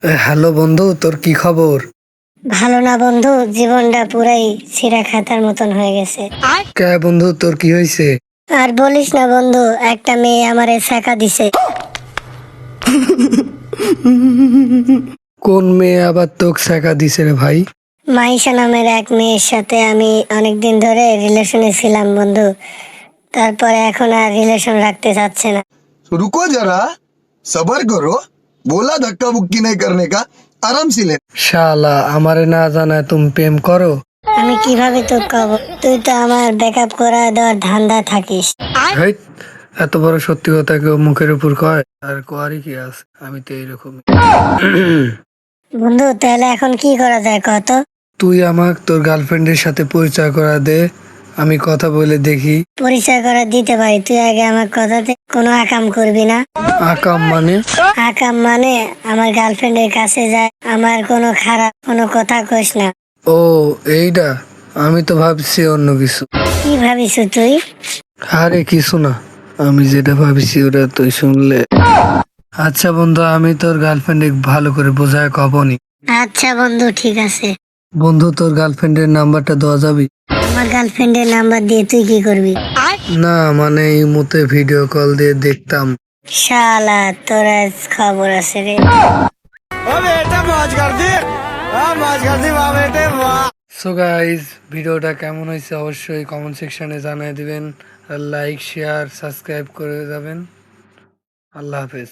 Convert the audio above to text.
Hello বন্ধু, তোর কি খবর? ভালো না বন্ধু, জীবনটা পুরাই ছিঁড়া খাতার মতন হয়ে গেছে। কে বন্ধু, তোর কি হয়েছে? আর বলিস না বন্ধু, একটা মেয়ে আমারে ছ্যাঁকা দিছে। কোন মেয়ে আবার তোকে ছ্যাঁকা দিছে রে ভাই? মাইশা নামের এক মেয়ের সাথে আমি অনেকদিন ধরে রিলেশনে ছিলাম বন্ধু। তারপরে এখন আর রিলেশন রাখতে চাচ্ছে না। रुको जरा सबर करो। बोला धक्का मुक्की नहीं करने का, आराम से ले। শালা, আমারে না জানায় তুমি প্রেম করো? আমি কিভাবে তোকে কব? তুই তো আমার ব্যাকআপ করা দেওয়ার ধান্দা থাকিস। হেই, এত বড় সত্যি কথা কেউ মুখের উপর কয়? আর কোয়ারই কি আছে, আমি তো এইরকম। বন্ধু তাহলে এখন কি করা যায় কত? তুই আমাকে তোর গার্লফ্রেন্ডের সাথে পরিচয় করা দে, আমি কথা বলে দেখি। পরিচয় করে দিতে পারি, তুই আগে আমার কথাতে কোনো আকাম করবি না। আকাম মানে? আকাম মানে আমার গার্লফ্রেন্ডের কাছে যায়, আমার কোনো খারাপ কোনো কথা কইস না। ও, এইটা? আমি তো ভাবছি অন্য কিছু। কি ভাবিস তুই? আরে কিছু না, আমি যেটা ভাবছি ওটা তুই শুনলে। আচ্ছা বন্ধু, আমি তোর গার্লফ্রেন্ডে ভালো করে বোঝায় কবনি। আচ্ছা বন্ধু ঠিক আছে। বন্ধু, তোর গার্লফ্রেন্ডের নাম্বারটা দেওয়া যাবি? আমার গার্লফ্রেন্ডের নাম্বার দিয়ে তুই কি করবি? না মানে এই মুহূর্তে ভিডিও কল দিয়ে দেখতাম। শালা তোর আজ খবর আছে রে। সো গাইজ, ভিডিওটা কেমন হয়েছে অবশ্যই কমেন্ট সেকশনে জানিয়ে দিবেন। আর লাইক, শেয়ার, সাবস্ক্রাইব করে যাবেন। আল্লাহ হাফেজ।